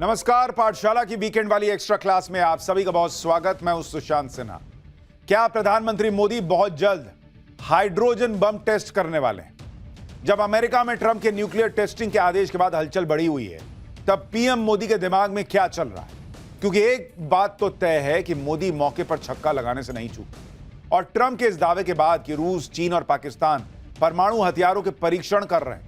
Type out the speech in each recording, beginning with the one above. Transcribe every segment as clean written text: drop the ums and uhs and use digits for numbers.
नमस्कार, पाठशाला की वीकेंड वाली एक्स्ट्रा क्लास में आप सभी का बहुत स्वागत। मैं हूं सुशांत सिन्हा। क्या प्रधानमंत्री मोदी बहुत जल्द हाइड्रोजन बम टेस्ट करने वाले हैं? जब अमेरिका में ट्रंप के न्यूक्लियर टेस्टिंग के आदेश के बाद हलचल बढ़ी हुई है, तब पीएम मोदी के दिमाग में क्या चल रहा है? क्योंकि एक बात तो तय है कि मोदी मौके पर छक्का लगाने से नहीं चूकते। और ट्रंप के इस दावे के बाद कि रूस, चीन और पाकिस्तान परमाणु हथियारों के परीक्षण कर रहे हैं,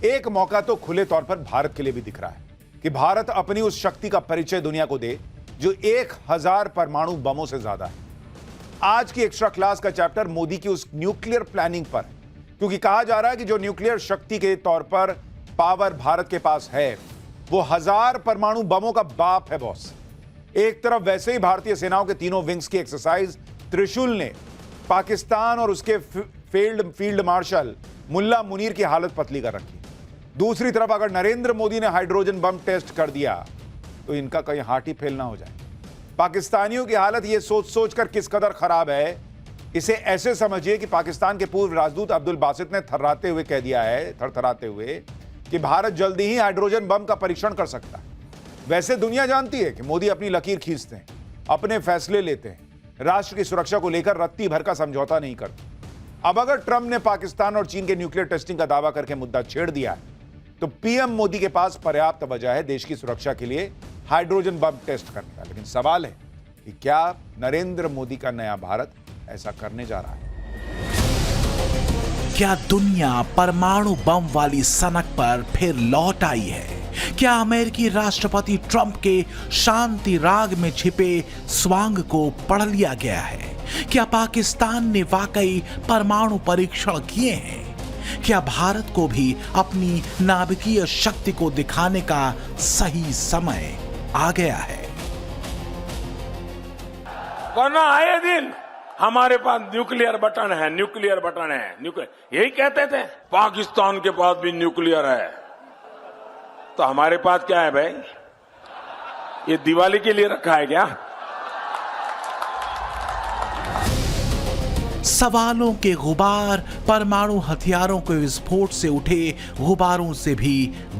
एक मौका तो खुले तौर पर भारत के लिए भी दिख रहा है कि भारत अपनी उस शक्ति का परिचय दुनिया को दे जो 1000 परमाणु बमों से ज्यादा है। आज की एक्स्ट्रा क्लास का चैप्टर मोदी की उस न्यूक्लियर प्लानिंग पर, क्योंकि कहा जा रहा है कि जो न्यूक्लियर शक्ति के तौर पर पावर भारत के पास है, वो 1000 परमाणु बमों का बाप है बॉस। एक तरफ वैसे ही भारतीय सेनाओं के तीनों विंग्स की एक्सरसाइज त्रिशूल ने पाकिस्तान और उसके फील्ड मार्शल मुल्ला मुनीर की हालत पतली कर रखी। दूसरी तरफ अगर नरेंद्र मोदी ने हाइड्रोजन बम टेस्ट कर दिया तो इनका कहीं हाथ ही फेल ना हो जाए। पाकिस्तानियों की हालत यह सोच सोचकर किस कदर खराब है, इसे ऐसे समझिए कि पाकिस्तान के पूर्व राजदूत अब्दुल बासित ने थर्राते हुए कह दिया है, थरथराते हुए, कि भारत जल्दी ही हाइड्रोजन बम का परीक्षण कर सकता है। वैसे दुनिया जानती है कि मोदी अपनी लकीर खींचते हैं, अपने फैसले लेते हैं, राष्ट्र की सुरक्षा को लेकर रत्ती भर का समझौता नहीं करते। अब अगर ट्रंप ने पाकिस्तान और चीन के न्यूक्लियर टेस्टिंग का दावा करके मुद्दा छेड़ दिया है, तो पीएम मोदी के पास पर्याप्त वजह है देश की सुरक्षा के लिए हाइड्रोजन बम टेस्ट करने का। लेकिन सवाल है कि क्या नरेंद्र मोदी का नया भारत ऐसा करने जा रहा है? क्या दुनिया परमाणु बम वाली सनक पर फिर लौट आई है? क्या अमेरिकी राष्ट्रपति ट्रंप के शांति राग में छिपे स्वांग को पढ़ लिया गया है? क्या पाकिस्तान ने वाकई परमाणु परीक्षण किए हैं? क्या भारत को भी अपनी नाभिकीय शक्ति को दिखाने का सही समय आ गया है? वरना आए दिन हमारे पास न्यूक्लियर बटन है, न्यूक्लियर बटन है, न्यूक्लियर यही कहते थे। पाकिस्तान के पास भी न्यूक्लियर है, तो हमारे पास क्या है भाई? ये दिवाली के लिए रखा है क्या? सवालों के गुबार परमाणु हथियारों के विस्फोट से उठे गुबारों से भी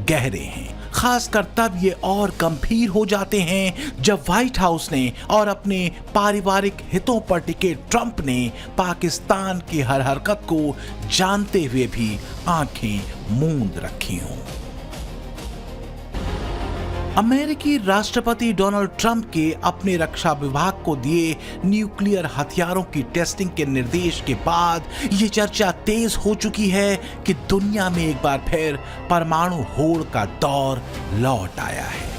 गहरे हैं। खासकर तब ये और गंभीर हो जाते हैं जब व्हाइट हाउस ने और अपने पारिवारिक हितों पर टिके ट्रंप ने पाकिस्तान की हर हरकत को जानते हुए भी आंखें मूंद रखी हों। अमेरिकी राष्ट्रपति डोनाल्ड ट्रंप के अपने रक्षा विभाग को दिए न्यूक्लियर हथियारों की टेस्टिंग के निर्देश के बाद ये चर्चा तेज हो चुकी है कि दुनिया में एक बार फिर परमाणु होड़ का दौर लौट आया है।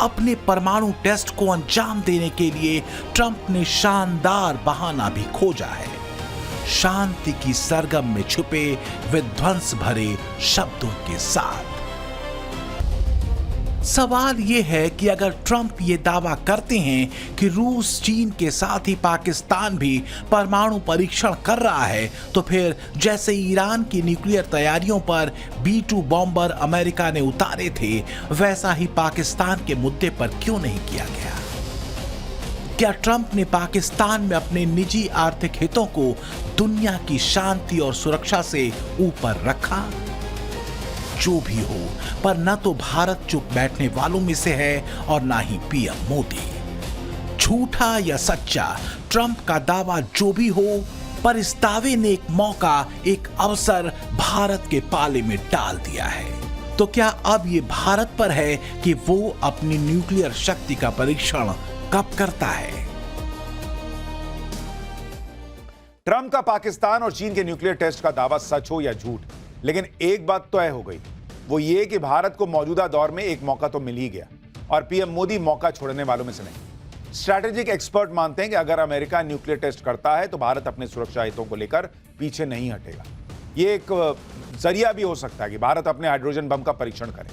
अपने परमाणु टेस्ट को अंजाम देने के लिए ट्रंप ने शानदार बहाना भी खोजा है, शांति की सरगम में छुपे विध्वंस भरे शब्दों के साथ। सवाल यह है कि अगर ट्रंप ये दावा करते हैं कि रूस, चीन के साथ ही पाकिस्तान भी परमाणु परीक्षण कर रहा है, तो फिर जैसे ईरान की न्यूक्लियर तैयारियों पर B-2 बॉम्बर अमेरिका ने उतारे थे, वैसा ही पाकिस्तान के मुद्दे पर क्यों नहीं किया गया? क्या ट्रंप ने पाकिस्तान में अपने निजी आर्थिक हितों को दुनिया की शांति और सुरक्षा से ऊपर रखा? जो भी हो, पर न तो भारत चुप बैठने वालों में से है और ना ही पीएम मोदी। झूठा या सच्चा, ट्रंप का दावा जो भी हो, पर इस दावे ने एक मौका, एक अवसर भारत के पाले में डाल दिया है। तो क्या अब ये भारत पर है कि वो अपनी न्यूक्लियर शक्ति का परीक्षण कब करता है? ट्रंप का पाकिस्तान और चीन के न्यूक्लियर टेस्ट का दावा सच हो या झूठ, लेकिन एक बात तो तय हो गई, वो ये कि भारत को मौजूदा दौर में एक मौका तो मिल ही गया और पीएम मोदी मौका छोड़ने वालों में से नहीं। स्ट्रैटेजिक एक्सपर्ट मानते हैं कि अगर अमेरिका न्यूक्लियर टेस्ट करता है तो भारत अपने सुरक्षा हितों को लेकर पीछे नहीं हटेगा। ये एक जरिया भी हो सकता है कि भारत अपने हाइड्रोजन बम का परीक्षण करे,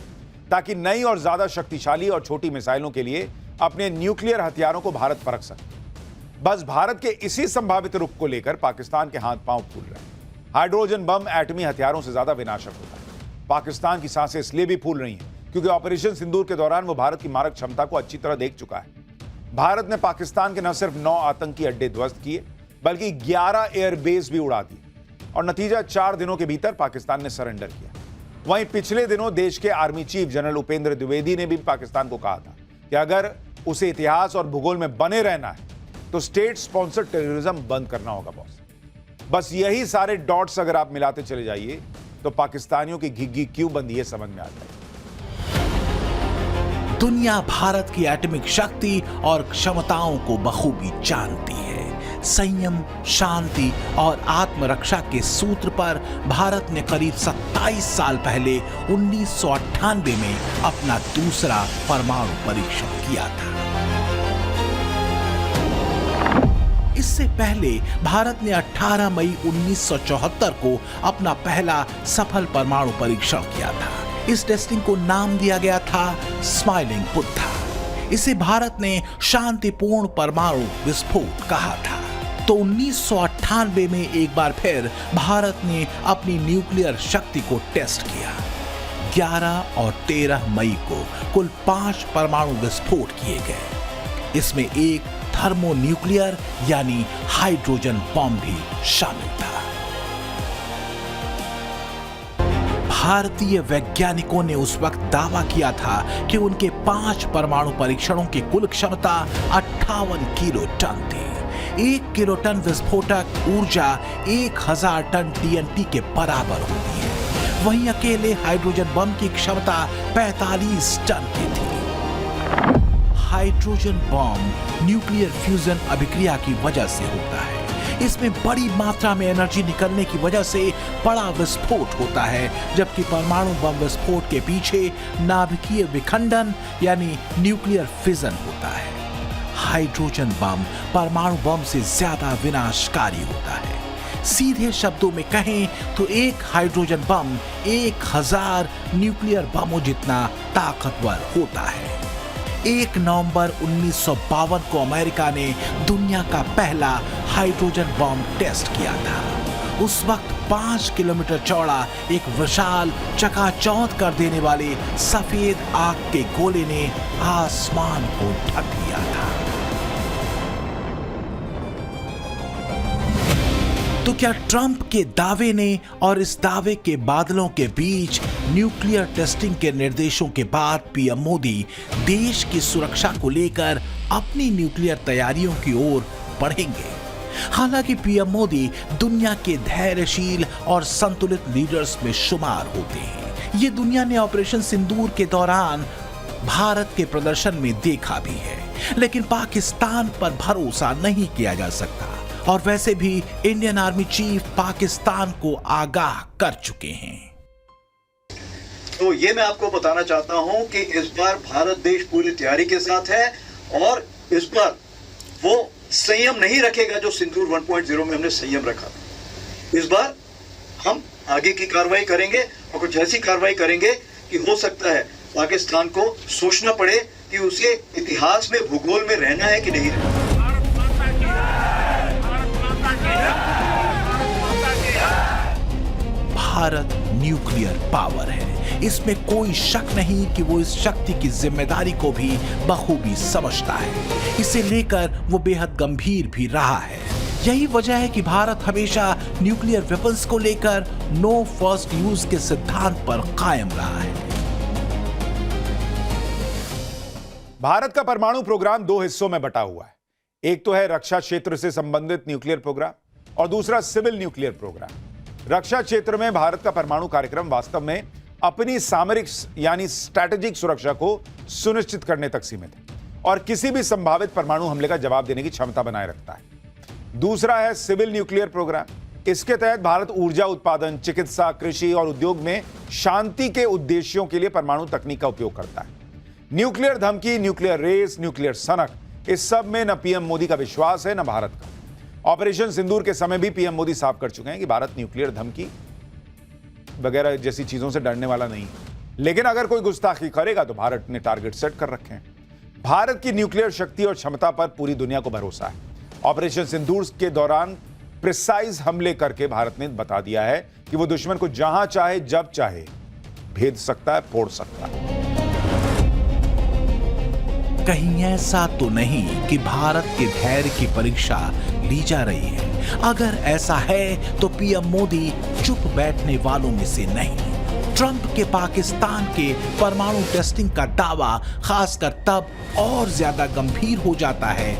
ताकि नई और ज्यादा शक्तिशाली और छोटी मिसाइलों के लिए अपने न्यूक्लियर हथियारों को भारत परख सके। बस भारत के इसी संभावित रुख को लेकर पाकिस्तान के हाथ पांव फूल रहे हैं। हाइड्रोजन बम एटमी हथियारों से ज्यादा विनाशक होता है। पाकिस्तान की सांसें इसलिए भी फूल रही हैं क्योंकि ऑपरेशन सिंदूर के दौरान वो भारत की मारक क्षमता को अच्छी तरह देख चुका है। भारत ने पाकिस्तान के न सिर्फ 9 आतंकी अड्डे ध्वस्त किए, बल्कि 11 एयरबेस भी उड़ा दिए और नतीजा 4 दिनों के भीतर पाकिस्तान ने सरेंडर किया। वहीं पिछले दिनों देश के army chief general Upendra Dwivedi ने भी पाकिस्तान को कहा था कि अगर उसे इतिहास और भूगोल में बने रहना है तो स्टेट स्पॉन्सर्ड टेररिज्म बंद करना होगा बॉस। बस यही सारे डॉट्स अगर आप मिलाते चले जाइए तो पाकिस्तानियों की घिग्गी क्यों बंदी है समझ में आता है। दुनिया भारत की एटॉमिक शक्ति और क्षमताओं को बखूबी जानती है। संयम, शांति और आत्मरक्षा के सूत्र पर भारत ने करीब 27 साल पहले 1998 में अपना दूसरा परमाणु परीक्षण किया था। इससे पहले भारत ने 18 मई 1974 को अपना पहला सफल परमाणु परीक्षण किया था। इस टेस्टिंग को नाम दिया गया था स्माइलिंग बुद्धा। इसे भारत ने शांतिपूर्ण परमाणु विस्फोट कहा था। तो 1998 में एक बार फिर भारत ने अपनी न्यूक्लियर शक्ति को टेस्ट किया। 11 और 13 मई को कुल 5 परमाणु विस्फोट किए गए। इसमें एक थर्मोन्यूक्लियर यानी हाइड्रोजन बॉम्ब भी शामिल था। भारतीय वैज्ञानिकों ने उस वक्त दावा किया था कि उनके 5 परमाणु परीक्षणों की कुल क्षमता 58 किलो टन थी। 1 किलो टन विस्फोटक ऊर्जा 1000 टन TNT के बराबर होती है। वहीं अकेले हाइड्रोजन बम की क्षमता 45 टन की थी। हाइड्रोजन बम न्यूक्लियर फ्यूजन अभिक्रिया की वजह से होता है। इसमें बड़ी मात्रा में एनर्जी निकलने की वजह से बड़ा विस्फोट होता है, जबकि परमाणु बम विस्फोट के पीछे नाभिकीय विखंडन यानी न्यूक्लियर फिजन होता है। हाइड्रोजन बम परमाणु बम से ज्यादा विनाशकारी होता है। सीधे शब्दों में कहें तो एक हाइड्रोजन बम 1000 न्यूक्लियर बमों जितना ताकतवर होता है। 1 नवंबर 1952 को अमेरिका ने दुनिया का पहला हाइड्रोजन बम टेस्ट किया था। उस वक्त 5 किलोमीटर चौड़ा एक विशाल चकाचौंध कर देने वाले सफेद आग के गोले ने आसमान को ढक लिया था। तो क्या ट्रंप के दावे ने और इस दावे के बादलों के बीच न्यूक्लियर टेस्टिंग के निर्देशों के बाद पीएम मोदी देश की सुरक्षा को लेकर अपनी न्यूक्लियर तैयारियों की ओर बढ़ेंगे? हालांकि पीएम मोदी दुनिया के धैर्यशील और संतुलित लीडर्स में शुमार होते हैं। ये दुनिया ने ऑपरेशन सिंदूर के दौरान भारत के प्रदर्शन में देखा भी है, लेकिन पाकिस्तान पर भरोसा नहीं किया जा सकता। और वैसे भी इंडियन आर्मी चीफ पाकिस्तान को आगाह कर चुके हैं। तो ये मैं आपको बताना चाहता हूं कि इस बार भारत देश पूरी तैयारी के साथ है और इस बार वो संयम नहीं रखेगा जो सिंदूर 1.0 में हमने संयम रखा। इस बार हम आगे की कार्रवाई करेंगे और कुछ ऐसी कार्रवाई करेंगे कि हो सकता है पाकिस्तान को सोचना पड़े कि उसे इतिहास में भूगोल में रहना है कि नहीं रहना। भारत न्यूक्लियर पावर है, इसमें कोई शक नहीं कि वो इस शक्ति की जिम्मेदारी को भी बखूबी समझता है। इसे लेकर वो बेहद गंभीर भी रहा है। यही वजह है कि भारत हमेशा न्यूक्लियर वेपन्स को लेकर नो फर्स्ट यूज के सिद्धांत पर कायम रहा है। भारत का परमाणु प्रोग्राम 2 हिस्सों में बटा हुआ है। एक तो है रक्षा क्षेत्र से संबंधित न्यूक्लियर प्रोग्राम और दूसरा सिविल न्यूक्लियर प्रोग्राम। रक्षा क्षेत्र में भारत का परमाणु कार्यक्रम वास्तव में अपनी सामरिक यानी स्ट्रैटेजिक सुरक्षा को सुनिश्चित करने तक सीमित है और किसी भी संभावित परमाणु हमले का जवाब देने की क्षमता बनाए रखता है। दूसरा है सिविल न्यूक्लियर प्रोग्राम। इसके तहत भारत ऊर्जा उत्पादन, चिकित्सा, कृषि और उद्योग में शांति के उद्देश्यों के लिए परमाणु तकनीक का उपयोग करता है। न्यूक्लियर धमकी, न्यूक्लियर रेस, न्यूक्लियर सनक, इस सब में न पीएम मोदी का विश्वास है न भारत का। ऑपरेशन सिंदूर के समय भी पीएम मोदी साफ कर चुके हैं कि भारत न्यूक्लियर धमकी वगैरह जैसी चीजों से डरने वाला नहीं है। लेकिन अगर कोई गुस्ताखी करेगा तो भारत ने टारगेट सेट कर रखे हैं। भारत की न्यूक्लियर शक्ति और क्षमता पर पूरी दुनिया को भरोसा है। ऑपरेशन सिंदूर के दौरान प्रिसाइज हमले करके भारत ने बता दिया है कि वो दुश्मन को जहां चाहे जब चाहे भेद सकता है, फोड़ सकता है। कहीं ऐसा तो नहीं कि भारत के धैर्य की परीक्षा ली जा रही है। अगर ऐसा है तो पीएम मोदी चुप बैठने वालों में से नहीं। ट्रंप के पाकिस्तान के परमाणु टेस्टिंग का दावा खासकर तब और ज्यादा गंभीर हो जाता है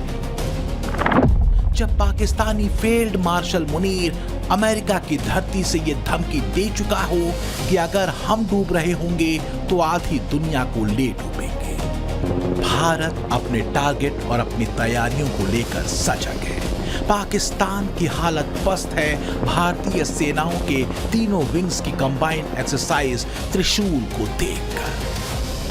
जब Pakistani field marshal Munir America की धरती से यह धमकी दे चुका हो कि अगर हम डूब रहे होंगे तो आधी दुनिया को ले डूबेंगे। भारत अपने टारगेट और अपनी तैयारियों को लेकर सजग है। पाकिस्तान की हालत पस्त है भारतीय सेनाओं के तीनों विंग्स की कंबाइंड एक्सरसाइज त्रिशूल को देखकर।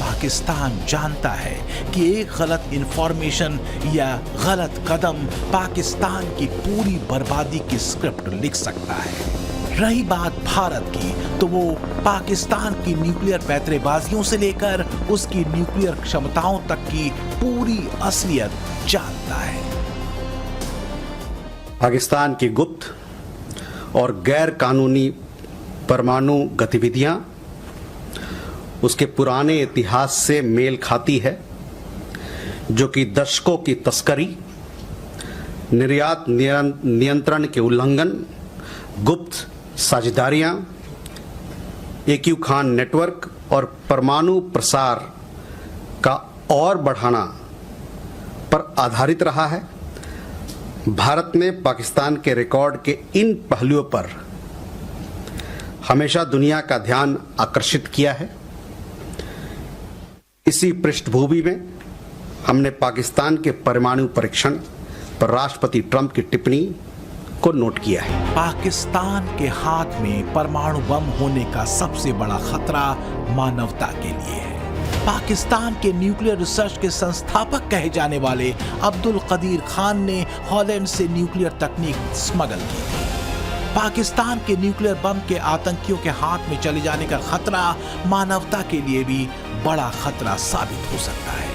पाकिस्तान जानता है कि एक गलत इंफॉर्मेशन या गलत कदम पाकिस्तान की पूरी बर्बादी की स्क्रिप्ट लिख सकता है। रही बात भारत की, तो वो पाकिस्तान की न्यूक्लियर पैंतरेबाजियों से लेकर उसकी न्यूक्लियर क्षमताओं तक की पूरी असलियत जानता है। पाकिस्तान की गुप्त और गैर कानूनी परमाणु गतिविधियां उसके पुराने इतिहास से मेल खाती है, जो कि दशकों की तस्करी, निर्यात नियंत्रण के उल्लंघन, गुप्त साझेदारियां, AQ खान नेटवर्क और परमाणु प्रसार का और बढ़ाना पर आधारित रहा है। भारत ने पाकिस्तान के रिकॉर्ड के इन पहलुओं पर हमेशा दुनिया का ध्यान आकर्षित किया है। इसी पृष्ठभूमि में हमने पाकिस्तान के परमाणु परीक्षण पर राष्ट्रपति ट्रंप की टिप्पणी को नोट किया है। पाकिस्तान के हाथ में परमाणु बम होने का सबसे बड़ा खतरा मानवता के लिए है। पाकिस्तान के न्यूक्लियर रिसर्च के संस्थापक कहे जाने वाले अब्दुल कदीर खान ने हॉलैंड से न्यूक्लियर तकनीक स्मगल की थी। पाकिस्तान के न्यूक्लियर बम के आतंकियों के हाथ में चले जाने का खतरा मानवता के लिए भी बड़ा खतरा साबित हो सकता है,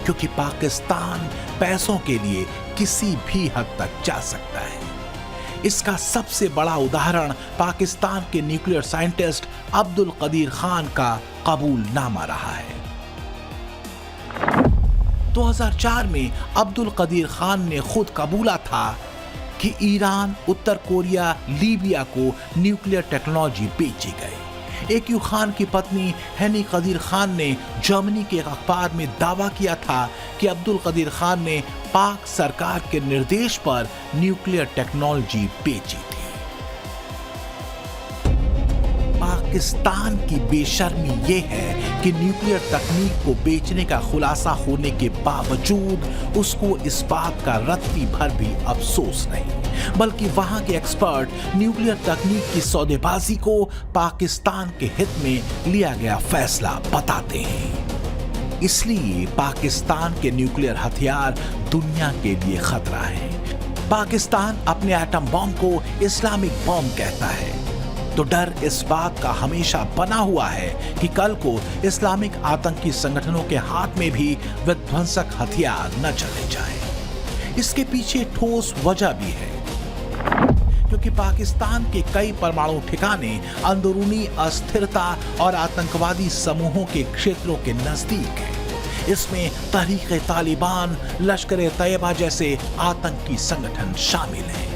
क्योंकि पाकिस्तान पैसों के लिए किसी भी हद तक जा सकता है। इसका सबसे बड़ा उदाहरण पाकिस्तान के न्यूक्लियर साइंटिस्ट अब्दुल कदीर खान का कबूलनामा रहा है। 2004 में अब्दुल कदीर खान ने खुद कबूला था कि ईरान, उत्तर कोरिया, लीबिया को न्यूक्लियर टेक्नोलॉजी बेची गई। AQ खान की पत्नी हैनी कदीर खान ने जर्मनी के एक अखबार में दावा किया था कि अब्दुल कदीर खान ने पाक सरकार के निर्देश पर न्यूक्लियर टेक्नोलॉजी बेची थी। पाकिस्तान की बेशर्मी ये है कि न्यूक्लियर तकनीक को बेचने का खुलासा होने के बावजूद उसको इस बात का रत्ती भर भी अफसोस नहीं, बल्कि वहां के एक्सपर्ट न्यूक्लियर तकनीक की सौदेबाजी को पाकिस्तान के हित में लिया गया फैसला बताते हैं। इसलिए पाकिस्तान के न्यूक्लियर हथियार दुनिया के लिए खतरा है। पाकिस्तान अपने एटम बम को इस्लामिक बम कहता है, तो डर इस बात का हमेशा बना हुआ है कि कल को इस्लामिक आतंकी संगठनों के हाथ में भी विध्वंसक हथियार न चले जाएं। इसके पीछे ठोस वजह भी है, क्योंकि पाकिस्तान के कई परमाणु ठिकाने अंदरूनी अस्थिरता और आतंकवादी समूहों के क्षेत्रों के नजदीक हैं। इसमें तहरीक तालिबान, लश्कर-ए-तैयबा जैसे आतंकी संगठन शामिल हैं।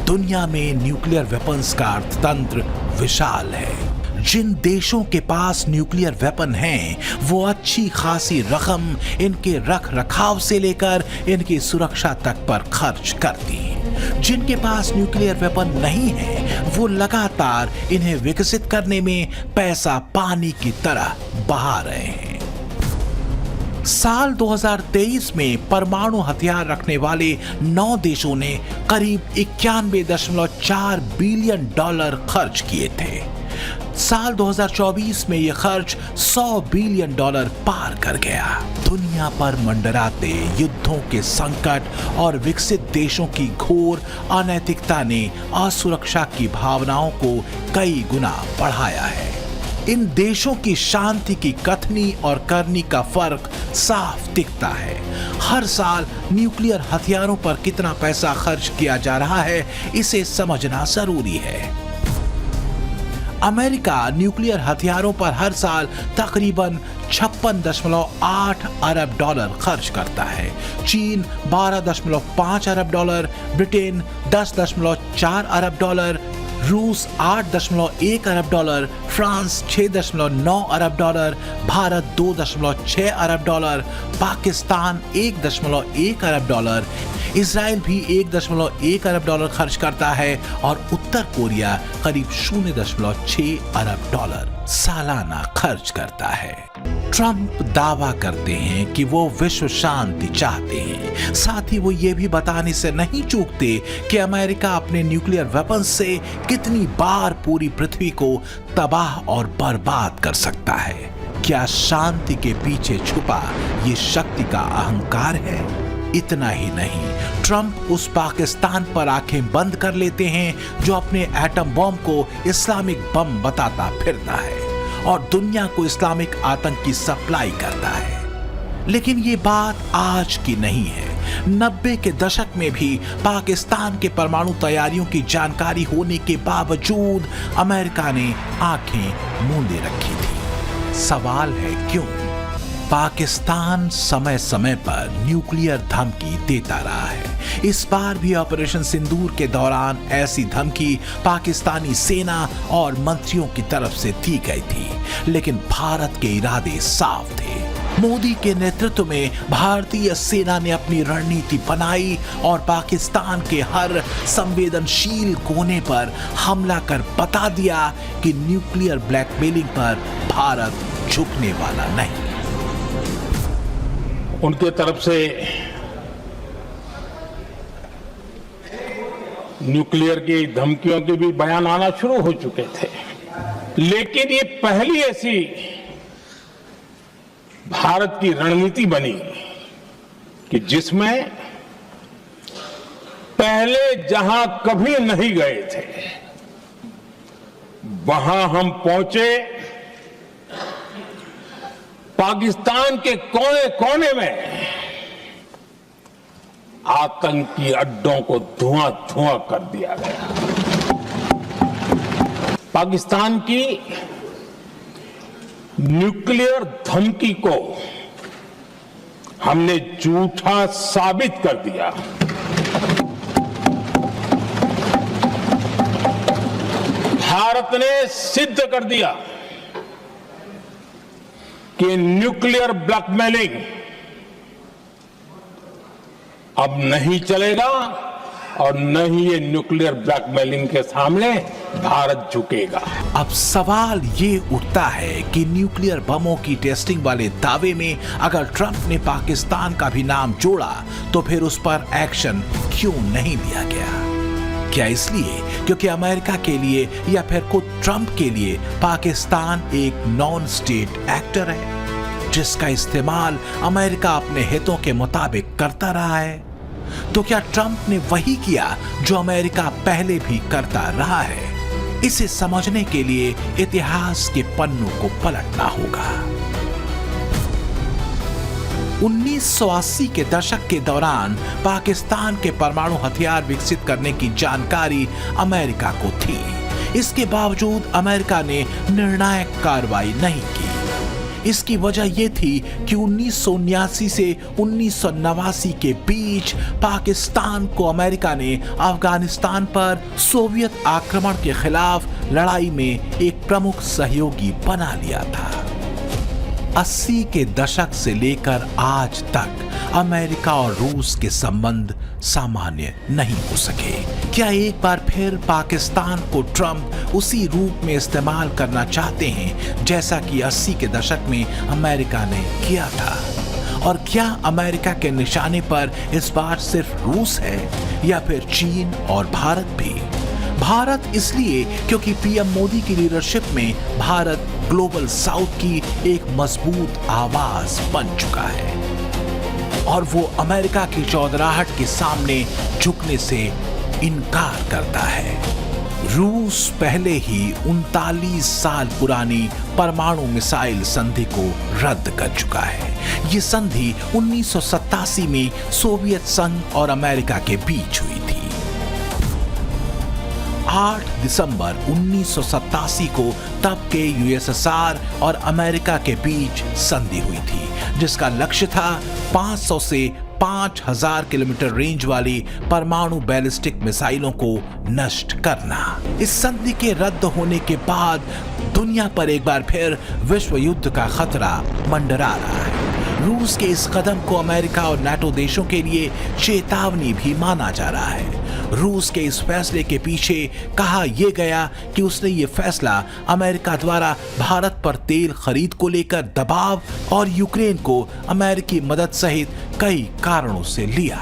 दुनिया में न्यूक्लियर वेपन्स का अर्थतंत्र विशाल है। जिन देशों के पास न्यूक्लियर वेपन हैं, वो अच्छी खासी रकम इनके रख रखाव से लेकर इनकी सुरक्षा तक पर खर्च करती हैं। जिनके पास न्यूक्लियर वेपन नहीं है, वो लगातार इन्हें विकसित करने में पैसा पानी की तरह बहा रहे हैं। साल 2023 में परमाणु हथियार रखने वाले 9 देशों ने करीब 91.4 बिलियन डॉलर खर्च किए थे। साल 2024 में यह खर्च 100 बिलियन डॉलर पार कर गया। दुनिया पर मंडराते युद्धों के संकट और विकसित देशों की घोर अनैतिकता ने असुरक्षा की भावनाओं को कई गुना बढ़ाया है। इन देशों की शांति की कथनी और करनी का फर्क साफ दिखता है। हर साल न्यूक्लियर हथियारों पर कितना पैसा खर्च किया जा रहा है, इसे समझना जरूरी है। अमेरिका न्यूक्लियर हथियारों पर हर साल तकरीबन 56.8 अरब डॉलर खर्च करता है। चीन 12.5 अरब डॉलर, ब्रिटेन 10.4 अरब डॉलर, रूस 8.1 अरब डॉलर, फ्रांस 6.9 अरब डॉलर, भारत 2.6 अरब डॉलर, पाकिस्तान 1.1 अरब डॉलर, इजराइल भी 1.1 अरब डॉलर खर्च करता है और उत्तर कोरिया करीब 0.6 अरब डॉलर सालाना खर्च करता है। ट्रंप दावा करते हैं कि वो विश्व शांति चाहते हैं, साथ ही वो ये भी बताने से नहीं चूकते कि अमेरिका अपने न्यूक्लियर वेपन से कितनी बार पूरी पृथ्वी को तबाह और बर्बाद कर सकता है। क्या शांति के पीछे छुपा ये शक्ति का अहंकार है? इतना ही नहीं, ट्रंप उस पाकिस्तान पर आंखें बंद कर लेते हैं जो अपने एटम बम को इस्लामिक बम बताता फिरता है और दुनिया को इस्लामिक आतंक की सप्लाई करता है। लेकिन ये बात आज की नहीं है। 90 के दशक में भी पाकिस्तान के परमाणु तैयारियों की जानकारी होने के बावजूद अमेरिका ने आंखें मूंदे रखी थी। सवाल है क्यों? पाकिस्तान समय समय पर न्यूक्लियर धमकी देता रहा है। इस बार भी ऑपरेशन सिंदूर के दौरान ऐसी धमकी पाकिस्तानी सेना और मंत्रियों की तरफ से दी गई थी, लेकिन भारत के इरादे साफ थे। मोदी के नेतृत्व में भारतीय सेना ने अपनी रणनीति बनाई और पाकिस्तान के हर संवेदनशील कोने पर हमला कर बता दिया कि न्यूक्लियर ब्लैकमेलिंग पर भारत झुकने वाला नहीं। उनके तरफ से न्यूक्लियर की धमकियों के भी बयान आना शुरू हो चुके थे, लेकिन ये पहली ऐसी भारत की रणनीति बनी कि जिसमें पहले जहां कभी नहीं गए थे वहां हम पहुंचे। पाकिस्तान के कोने कोने में आतंकी अड्डों को धुआं धुआं कर दिया गया। पाकिस्तान की न्यूक्लियर धमकी को हमने झूठा साबित कर दिया। भारत ने सिद्ध कर दिया कि न्यूक्लियर ब्लैकमेलिंग अब नहीं चलेगा और न ही ये न्यूक्लियर ब्लैकमेलिंग के सामने भारत झुकेगा। अब सवाल ये उठता है कि न्यूक्लियर बमों की टेस्टिंग वाले दावे में अगर ट्रंप ने पाकिस्तान का भी नाम जोड़ा तो फिर उस पर एक्शन क्यों नहीं लिया गया? क्या इसलिए क्योंकि अमेरिका के लिए या फिर खुद ट्रंप के लिए पाकिस्तान एक नॉन स्टेट एक्टर है जिसका इस्तेमाल अमेरिका अपने हितों के मुताबिक करता रहा है? तो क्या ट्रंप ने वही किया जो अमेरिका पहले भी करता रहा है? इसे समझने के लिए इतिहास के पन्नों को पलटना होगा। 1980 के दशक के दौरान पाकिस्तान के परमाणु हथियार विकसित करने की जानकारी अमेरिका को थी। इसके बावजूद अमेरिका ने निर्णायक कार्रवाई नहीं की। इसकी वजह यह थी कि 1979 से 1989 के बीच पाकिस्तान को अमेरिका ने अफगानिस्तान पर सोवियत आक्रमण के खिलाफ लड़ाई में एक प्रमुख सहयोगी बना लिया था। 80 के दशक से लेकर आज तक अमेरिका और रूस के संबंध सामान्य नहीं हो सके। क्या एक बार फिर पाकिस्तान को ट्रंप उसी रूप में इस्तेमाल करना चाहते हैं जैसा कि 80 के दशक में अमेरिका ने किया था? और क्या अमेरिका के निशाने पर इस बार सिर्फ रूस है या फिर चीन और भारत भी? भारत इसलिए क्योंकि पीएम मोदी की लीडरशिप में भारत ग्लोबल साउथ की एक मजबूत आवाज बन चुका है और वो अमेरिका की चौधराहट के सामने झुकने से इनकार करता है। रूस पहले ही 39 साल पुरानी परमाणु मिसाइल संधि को रद्द कर चुका है। ये संधि 1987 में सोवियत संघ और अमेरिका के बीच हुई थी। 8 दिसंबर 1987 को तब के यूएसएसआर और अमेरिका के बीच संधि हुई थी जिसका लक्ष्य था 500 से 5000 किलोमीटर रेंज वाली परमाणु बैलिस्टिक मिसाइलों को नष्ट करना। इस संधि के रद्द होने के बाद दुनिया पर एक बार फिर विश्व युद्ध का खतरा मंडरा रहा है। रूस के इस कदम को अमेरिका और नाटो देशों के लिए चेतावनी भी माना जा रहा है। रूस के इस फैसले के पीछे कहा यह गया कि उसने ये फैसला अमेरिका द्वारा भारत पर तेल खरीद को लेकर दबाव और यूक्रेन को अमेरिकी मदद सहित कई कारणों से लिया।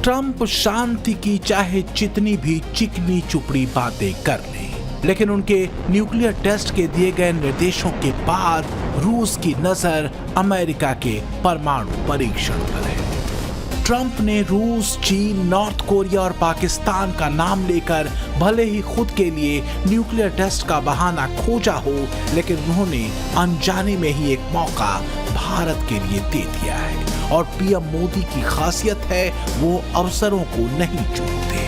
ट्रंप शांति की चाहे जितनी भी चिकनी चुपड़ी बातें कर लें, लेकिन उनके न्यूक्लियर टेस्ट के दिए गए निर्देशों के बाद रूस की नजर अमेरिका के परमाणु परीक्षण पर है। ट्रंप ने रूस, चीन, नॉर्थ कोरिया और पाकिस्तान का नाम लेकर भले ही खुद के लिए न्यूक्लियर टेस्ट का बहाना खोजा हो, लेकिन उन्होंने अनजाने में ही एक मौका भारत के लिए दे दिया है। और पीएम मोदी की खासियत है वो अवसरों को नहीं चूकते।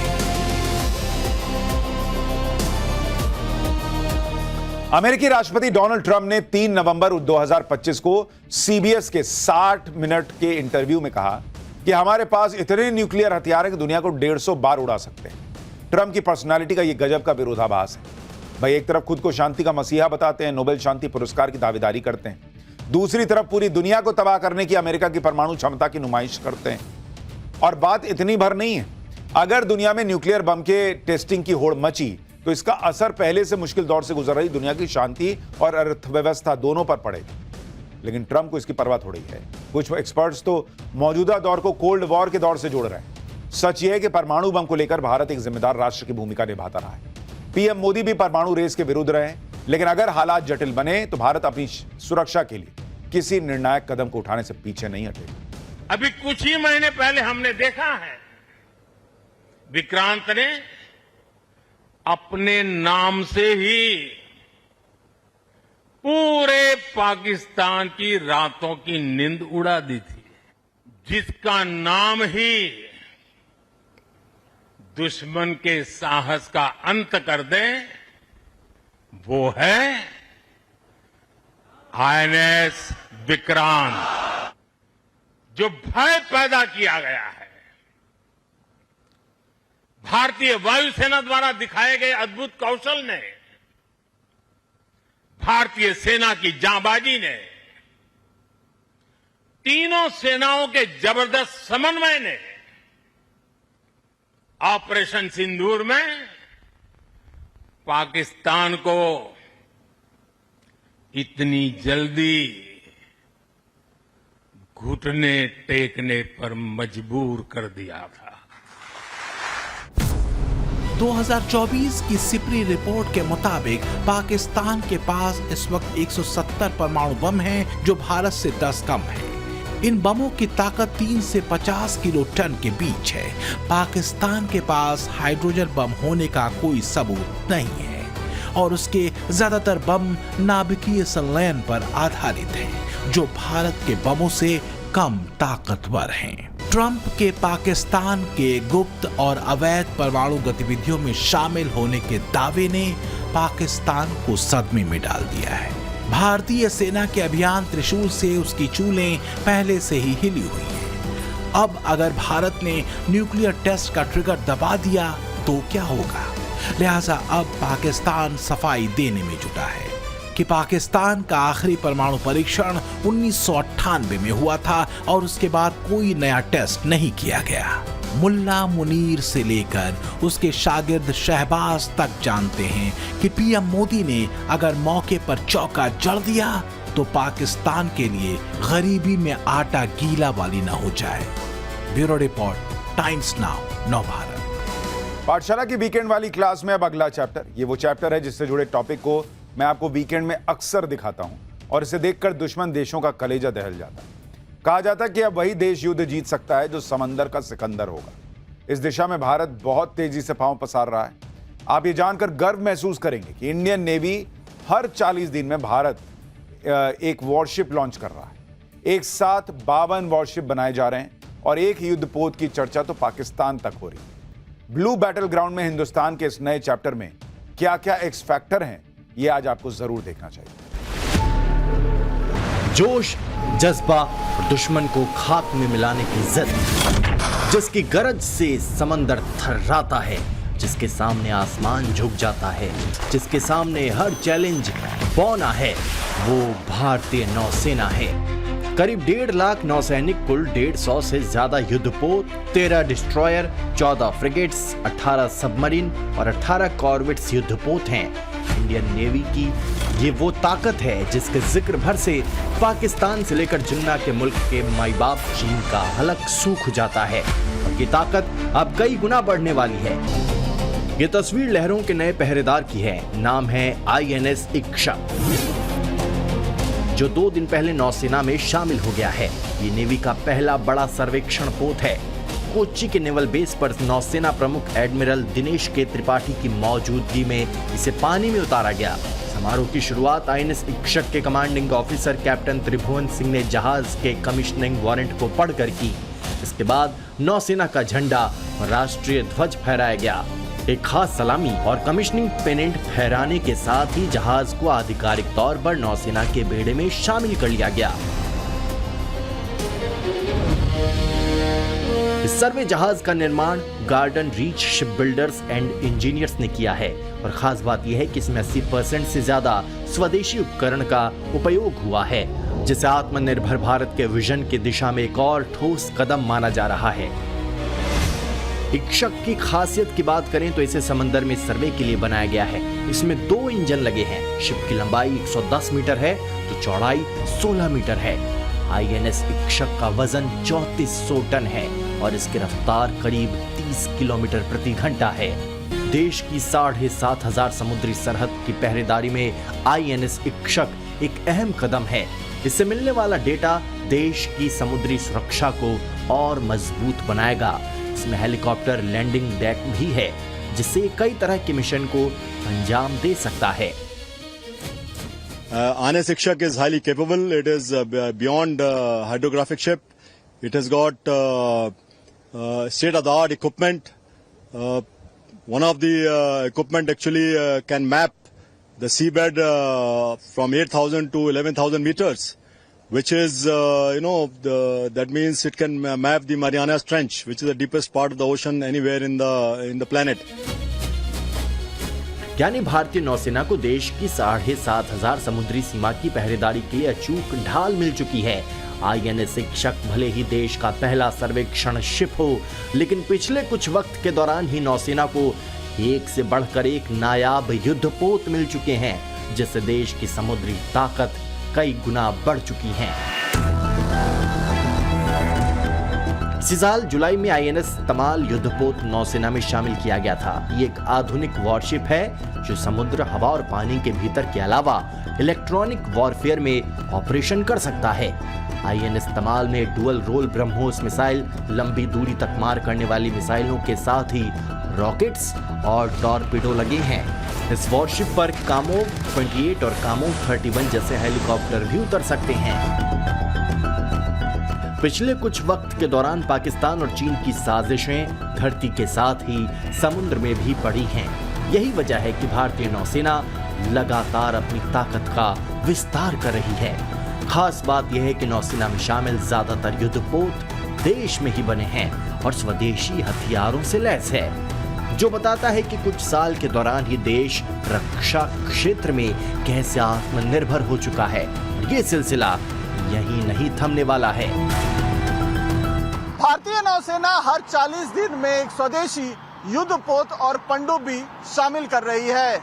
अमेरिकी राष्ट्रपति डोनाल्ड ट्रंप ने 3 नवंबर 2025 को सीबीएस के 60 मिनट के इंटरव्यू में कहा कि हमारे पास इतने न्यूक्लियर हथियार हैं कि दुनिया को 150 बार उड़ा सकते हैं। ट्रंप की पर्सनालिटी का यह गजब का विरोधाभास है। भाई एक तरफ खुद को शांति का मसीहा बताते हैं, नोबेल शांति पुरस्कार की दावेदारी करते हैं, दूसरी तरफ पूरी दुनिया को तबाह करने की अमेरिका की परमाणु क्षमता की नुमाइश करते हैं। और बात इतनी भर नहीं है, अगर दुनिया में न्यूक्लियर बम के टेस्टिंग की होड़ मची तो इसका असर पहले से मुश्किल दौर से गुजर रही दुनिया की शांति और अर्थव्यवस्था दोनों पर पड़ेगा। लेकिन ट्रंप को इसकी परवाह थोड़ी है। कुछ एक्सपर्ट्स तो मौजूदा दौर को कोल्ड वॉर के दौर से जोड़ रहे हैं। सच यह है कि परमाणु बम को लेकर भारत एक जिम्मेदार राष्ट्र की भूमिका निभाता रहा है। पीएम मोदी भी परमाणु रेस के विरुद्ध रहे, लेकिन अगर हालात जटिल बने तो भारत अपनी सुरक्षा के लिए किसी निर्णायक कदम को उठाने से पीछे नहीं हटेगा। अभी कुछ ही महीने पहले हमने देखा है, विक्रांत ने अपने नाम से ही पूरे पाकिस्तान की रातों की नींद उड़ा दी थी। जिसका नाम ही दुश्मन के साहस का अंत कर दे, वो है आईएनएस विक्रांत। जो भय पैदा किया गया है, भारतीय वायुसेना द्वारा दिखाए गए अद्भुत कौशल ने, भारतीय सेना की जांबाजी ने, तीनों सेनाओं के जबरदस्त समन्वय ने ऑपरेशन सिंदूर में पाकिस्तान को इतनी जल्दी घुटने टेकने पर मजबूर कर दिया था। 2024 की सिपरी रिपोर्ट के मुताबिक पाकिस्तान के पास इस वक्त 170 परमाणु बम हैं, जो भारत से 10 कम है। इन बमों की ताकत 3 से 50 किलो टन के बीच है। पाकिस्तान के पास हाइड्रोजन बम होने का कोई सबूत नहीं है और उसके ज्यादातर बम नाभिकीय संलयन पर आधारित हैं, जो भारत के बमों से कम ताकतवर हैं। ट्रंप के पाकिस्तान के गुप्त और अवैध परमाणु गतिविधियों में शामिल होने के दावे ने पाकिस्तान को सदमे में डाल दिया है। भारतीय सेना के अभियान त्रिशूल से उसकी चूलें पहले से ही हिली हुई हैं। अब अगर भारत ने न्यूक्लियर टेस्ट का ट्रिगर दबा दिया तो क्या होगा? लिहाजा अब पाकिस्तान सफाई देने में जुटा है कि पाकिस्तान का आखिरी परमाणु परीक्षण 1998 में हुआ था और उसके बाद कोई नया टेस्ट नहीं किया गया। मुल्ला मुनीर से लेकर उसके शागिर्द शहबाज तक जानते हैं कि पीएम मोदी ने अगर मौके पर चौका जड़ दिया तो पाकिस्तान के लिए गरीबी में आटा गीला वाली न हो जाए। Bureau report, times now, Navbharat. पाठशाला की वीकेंड वाली क्लास में अब अगला चैप्टर। ये वो चैप्टर है जिससे जुड़े टॉपिक को मैं आपको वीकेंड में अक्सर दिखाता हूं और इसे देखकर दुश्मन देशों का कलेजा दहल जाता है। कहा जाता है कि अब वही देश युद्ध जीत सकता है जो समंदर का सिकंदर होगा। इस दिशा में भारत बहुत तेजी से पांव पसार रहा है। आप ये जानकर गर्व महसूस करेंगे कि इंडियन नेवी हर 40 दिन में भारत एक वॉरशिप लॉन्च कर रहा है। एक साथ 52 वॉरशिप बनाए जा रहे हैं और एक युद्धपोत की चर्चा तो पाकिस्तान तक हो रही है। ब्लू बैटल ग्राउंड में हिंदुस्तान के इस नए चैप्टर में क्या क्या एक्स फैक्टर हैं, ये आज आपको जरूर देखना चाहिए। जोश, जज्बा और दुश्मन को खाक में मिलाने की जिद, जिसकी गरज से समंदर थर्राता है, जिसके सामने आसमान झुक जाता है, जिसके सामने हर चैलेंज बौना है, वो भारतीय नौसेना है। करीब 1.5 लाख नौसैनिक, कुल 150 से ज्यादा युद्धपोत, 13 डिस्ट्रॉयर, 14 फ्रिगेट्स, 18 सबमरीन और 18 कॉर्वेट्स युद्धपोत हैं। इंडियन नेवी की ये वो ताकत है जिसके जिक्र भर से पाकिस्तान से लेकर जिन्ना के मुल्क के माई बाप चीन का हलक सूख जाता है, और ये ताकत अब कई गुना बढ़ने वाली है। ये तस्वीर लहरों के नए पहरेदार की है। नाम है INS इक्शक, जो 2 दिन पहले नौसेना में शामिल हो गया है। ये नेवी का पहला बड़ा सर्वेक्षण पोत है। कोच्चि के नेवल बेस पर नौसेना प्रमुख एडमिरल दिनेश के त्रिपाठी की मौजूदगी में इसे पानी में उतारा गया। समारोह की शुरुआत INS इक्शक के कमांडिंग ऑफिसर कैप्टन त्रिभुवन सिंह ने जहाज के कमिश्निंग वारंट को पढ़कर की। इसके बाद नौसेना का झंडा और राष्ट्रीय ध्वज फहराया गया। एक खास सलामी और कमिश्निंग पेनेंट फहराने के साथ ही जहाज को आधिकारिक तौर पर नौसेना के बेड़े में शामिल कर लिया गया। इस सर्वे जहाज का निर्माण garden reach ship builders and engineers ने किया है, और खास बात यह है कि इसमें 80% से ज्यादा स्वदेशी उपकरण का उपयोग हुआ है, जिसे आत्मनिर्भर भारत के विजन की दिशा में एक और ठोस कदम माना जा रहा है। इक्शक की खासियत की बात करें तो इसे समंदर में सर्वे के लिए बनाया गया है। इसमें 2 इंजन लगे हैं। शिप की लंबाई 110 मीटर है तो चौड़ाई 16 मीटर है। INS इक्शक का वजन 3400 टन है और इसकी रफ्तार करीब 30 किलोमीटर प्रति घंटा है। देश की 7500 समुद्री सरहद की पहरेदारी में INS इक्शक एक अहम कदम है। इससे मिलने वाला डेटा देश की समुद्री सुरक्षा को और मजबूत बनाएगा। इसमें हेलीकॉप्टर लैंडिंग डेक भी है, जिससे कई तरह के मिशन को अंजाम दे सकता है। INS Ikshak is highly capable. It is beyond hydrographic ship. It has got state-of-the-art equipment. One of the equipment actually can map the seabed from 8,000 to 11,000 meters, which is, that means it can map the Marianas Trench, which is the deepest part of the ocean anywhere in the planet. यानी भारतीय नौसेना को देश की 7500 समुद्री सीमा की पहरेदारी के लिए अचूक ढाल मिल चुकी है। INS इक्शक भले ही देश का पहला सर्वेक्षण शिप हो, लेकिन पिछले कुछ वक्त के दौरान ही नौसेना को एक से बढ़कर एक नायाब युद्धपोत मिल चुके हैं, जिससे देश की समुद्री ताकत कई गुना बढ़ चुकी है। इसी साल जुलाई में INS तमाल युद्धपोत नौसेना में शामिल किया गया था। ये एक आधुनिक वॉरशिप है जो समुद्र, हवा और पानी के भीतर के अलावा इलेक्ट्रॉनिक वॉरफेयर में ऑपरेशन कर सकता है। INS तमाल में डुअल रोल ब्रह्मोस मिसाइल, लंबी दूरी तक मार करने वाली मिसाइलों के साथ ही रॉकेट्स और टॉरपीडो लगे हैं। इस वॉरशिप पर कामोव 28 और कामोव 31 जैसे हेलीकॉप्टर भी उतर सकते हैं। पिछले कुछ वक्त के दौरान पाकिस्तान और चीन की साजिशें धरती के साथ ही समुद्र में भी बढ़ी हैं। यही वजह है कि भारतीय नौसेना लगातार अपनी ताकत का विस्तार कर रही है। खास बात यह है कि नौसेना में शामिल ज्यादातर युद्धपोत देश में ही बने हैं और स्वदेशी हथियारों से लैस है, जो बताता है कि कुछ साल के दौरान ही देश रक्षा क्षेत्र में कैसे आत्मनिर्भर हो चुका है। ये सिलसिला यही नहीं थमने वाला है। भारतीय नौसेना हर 40 दिन में एक स्वदेशी युद्धपोत और पनडुब्बी शामिल कर रही है।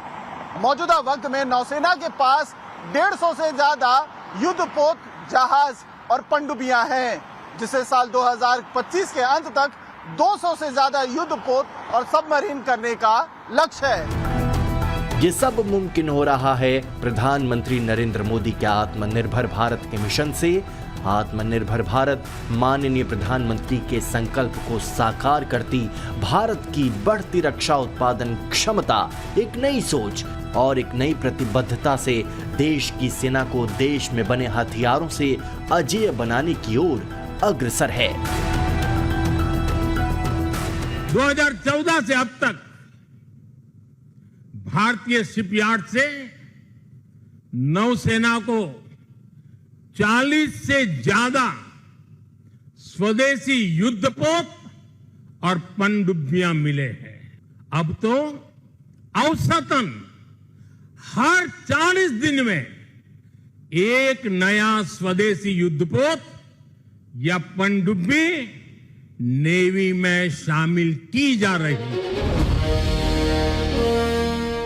मौजूदा वक्त में नौसेना के पास 150 से ज्यादा युद्धपोत, जहाज और पनडुब्बियां हैं, जिसे साल 2025 के अंत तक 200 से ज्यादा युद्धपोत और सबमरीन करने का लक्ष्य है। ये सब मुमकिन हो रहा है प्रधानमंत्री नरेंद्र मोदी के आत्मनिर्भर भारत के मिशन से। आत्मनिर्भर भारत माननीय प्रधानमंत्री के संकल्प को साकार करती भारत की बढ़ती रक्षा उत्पादन क्षमता, एक नई सोच और एक नई प्रतिबद्धता से देश की सेना को देश में बने हथियारों से अजेय बनाने की ओर अग्रसर है। 2014 से अब तक भारतीय शिपयार्ड से नौसेना को 40 से ज्यादा स्वदेशी युद्धपोत और पनडुब्बियां मिले हैं। अब तो औसतन हर 40 दिन में एक नया स्वदेशी युद्धपोत या पनडुब्बी नेवी में शामिल की जा रही है।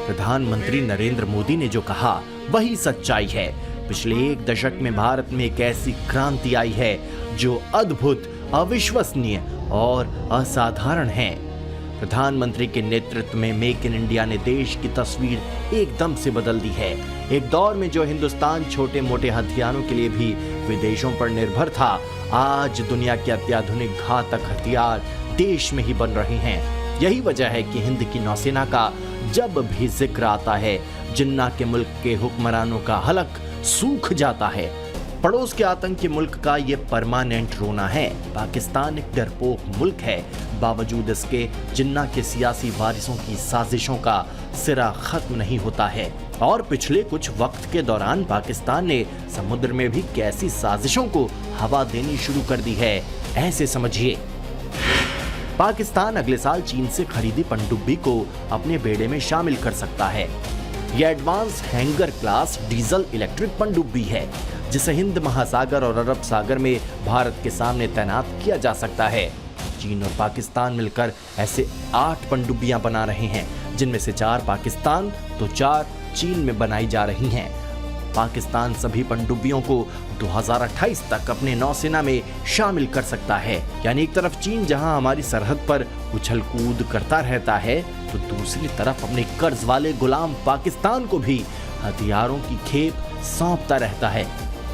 प्रधानमंत्री नरेंद्र मोदी ने जो कहा वही सच्चाई है। पिछले एक दशक में भारत में एक ऐसी क्रांति आई है जो अद्भुत, अविश्वसनीय और असाधारण है। प्रधानमंत्री के नेतृत्व में मेक इन इंडिया ने देश की तस्वीर एकदम से बदल दी है। एक दौर में जो हिंदुस्तान छोटे मोटे हथियारों के लिए भी विदेशों पर निर्भर था, आज दुनिया के अत्याधुनिक घातक हथियार देश में ही बन रहे हैं। यही वजह है कि हिंद की नौसेना का जब भी जिक्र आता है, जिन्ना के मुल्क के हुक्मरानों का हलक सूख जाता है। पड़ोस के आतंकी मुल्क का ये परमानेंट रोना है। पाकिस्तान एक डरपोक मुल्क है, बावजूद इसके जिन्ना के सियासी वारिसों की साजिशों का सिरा खत्म नहीं होता है। और पिछले कुछ वक्त के दौरान पाकिस्तान ने समुद्र में भी कैसी साजिशों को हवा देनी शुरू कर दी है, ऐसे समझिए। पाकिस्तान अगले साल चीन से खरीदी पनडुब्बी को अपने बेड़े में शामिल कर सकता है। यह advance hanger class diesel electric पनडुब्बी है, जिसे हिंद महासागर और अरब सागर में भारत के सामने तैनात किया जा सकता है। चीन और पाकिस्तान मिलकर ऐसे 8 पनडुब्बियां बना रहे हैं, जिनमें से 4 पाकिस्तान तो 4 चीन में बनाई जा रही हैं। पाकिस्तान सभी पनडुब्बियों को 2028 तक अपने नौसेना में शामिल कर सकता है। यानी एक तरफ चीन जहां हमारी सरहद पर उछल कूद करता रहता है, तो दूसरी तरफ अपने कर्ज वाले गुलाम पाकिस्तान को भी हथियारों की खेप सौंपता रहता है।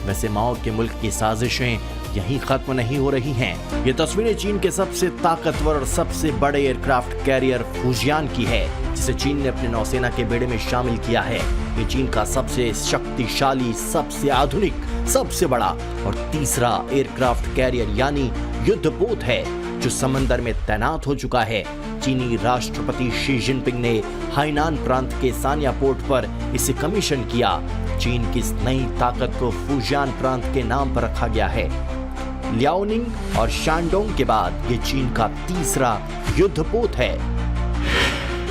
वैसे माओ के मुल्क की साजिशें यहीं खत्म नहीं हो रही हैं। ये तस्वीरें चीन के सबसे ताकतवर और सबसे बड़े एयरक्राफ्ट कैरियर फुजियान की है, जिसे चीन ने अपने नौसेना के बेड़े में शामिल किया है। ये चीन का सबसे शक्तिशाली, सबसे आधुनिक, सबसे बड़ा और तीसरा एयरक्राफ्ट कैरियर यानी युद्धपोत है, जो समंदर में तैनात हो चुका है। चीनी राष्ट्रपति शी जिनपिंग ने हाइनान प्रांत के सानिया पोर्ट पर इसे कमीशन किया। चीन की इस नई ताकत को फुजियान प्रांत के नाम पर रखा गया है। लियाओनिंग और शानडोंग के बाद ये चीन का तीसरा युद्धपोत है।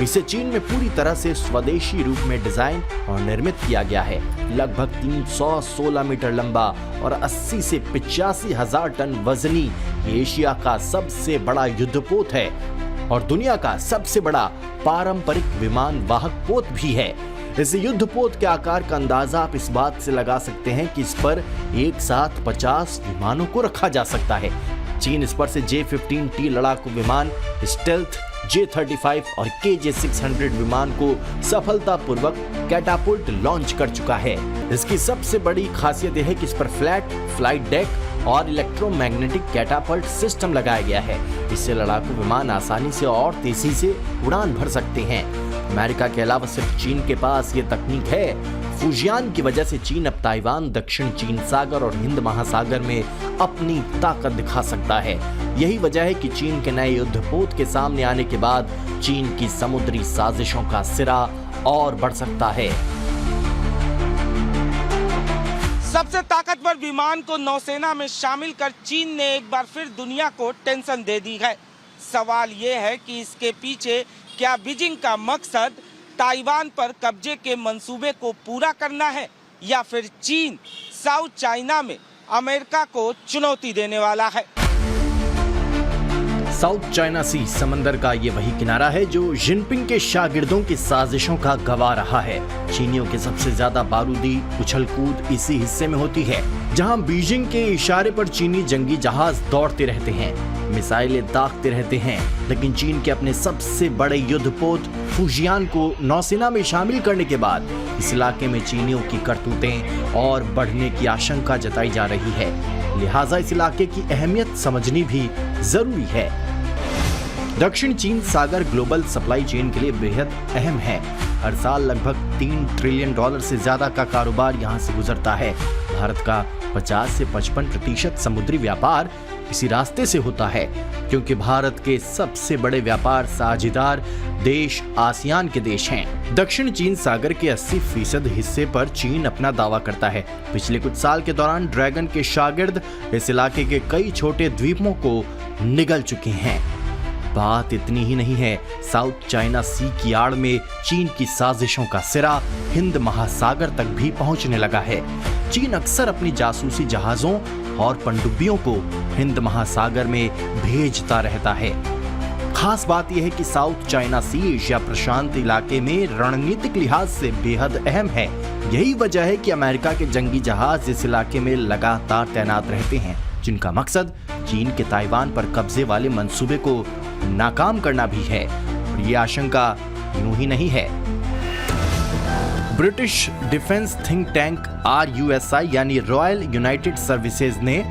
इसे चीन में पूरी तरह से स्वदेशी रूप में डिजाइन और निर्मित किया गया है। लगभग 316 मीटर लंबा और 80 से 85 हजार टन वजनी एशिया का सबसे बड़ा युद्धपोत है और दुनिया का सबसे बड़ा पारंपरिक विमान वाहक पोत भी है। इस युद्धपोत के आकार का अंदाजा आप इस बात से लगा सकते हैं कि इस पर एक साथ 50 विमानों को रखा जा सकता है। चीन इस पर से J-15T लड़ाकू विमान, स्टेल्थ, J-35 और KJ-600 विमान को सफलतापूर्वक कैटापुल्ट लॉन्च कर चुका है। इसकी सबसे बड़ी खासियत यह है कि इस पर फ्लैट फ्लाइट डेक और इलेक्ट्रोमैग्नेटिक कैटापल्ट सिस्टम लगाया गया है। इससे लड़ाकू विमान आसानी से और तेजी से उड़ान भर सकते हैं। अमेरिका के अलावा सिर्फ चीन के पास ये तकनीक है। फुजियान की वजह से चीन अब ताइवान, दक्षिण चीन सागर और हिंद महासागर में अपनी ताकत दिखा सकता है। यही वजह है कि चीन के नए युद्धपोत के सामने आने के बाद चीन की समुद्री साजिशों का सिरा और बढ़ सकता है। सबसे ताकतवर विमान को नौसेना में शामिल कर चीन ने एक बार फिर दुनिया को टेंशन दे दी है। सवाल ये है कि इसके पीछे क्या बीजिंग का मकसद ताइवान पर कब्जे के मंसूबे को पूरा करना है, या फिर चीन साउथ चाइना में अमेरिका को चुनौती देने वाला है। साउथ चाइना सी समंदर का ये वही किनारा है जो जिनपिंग के शागिर्दों की साजिशों का गवाह रहा है। चीनियों के सबसे ज्यादा बारूदी उछल कूद इसी हिस्से में होती है, जहां बीजिंग के इशारे पर चीनी जंगी जहाज दौड़ते रहते हैं, मिसाइलें दागते रहते हैं। लेकिन चीन के अपने सबसे बड़े युद्धपोत फुजियान को नौसेना में शामिल करने के बाद इस इलाके में चीनियों की करतूतें और बढ़ने की आशंका जताई जा रही है। लिहाजा इस इलाके की अहमियत समझनी भी जरूरी है। दक्षिण चीन सागर ग्लोबल सप्लाई चेन के लिए बेहद अहम है। हर साल लगभग $3 ट्रिलियन से ज्यादा का कारोबार यहाँ से गुजरता है। भारत का 50 से 55% समुद्री व्यापार इसी रास्ते से होता है, क्योंकि भारत के सबसे बड़े व्यापार साझेदार देश आसियान के देश हैं। दक्षिण चीन सागर के 80% हिस्से पर चीन अपना दावा करता है। पिछले कुछ साल के दौरान ड्रैगन के शागिर्द इस इलाके के कई छोटे द्वीपों को निगल चुके हैं। बात इतनी ही नहीं है, साउथ चाइना सी की आड़ में चीन की साजिशों का सिरा हिंद महासागर तक भी पहुंचने लगा है। चीन अक्सर अपनी जासूसी जहाजों और पनडुब्बियों को हिंद महासागर में भेजता रहता है। खास बात यह है कि साउथ चाइना सी एशिया प्रशांत इलाके में रणनीतिक लिहाज से बेहद अहम है। यही वजह है कि अमेरिका के जंगी जहाज इस इलाके में लगातार तैनात रहते हैं, जिनका मकसद चीन के ताइवान पर कब्जे वाले मंसूबे को नाकाम करना भी है। और ये आशंका यूं ही नहीं है। British defence think tank RUSI यानी रॉयल यूनाइटेड सर्विसेज ने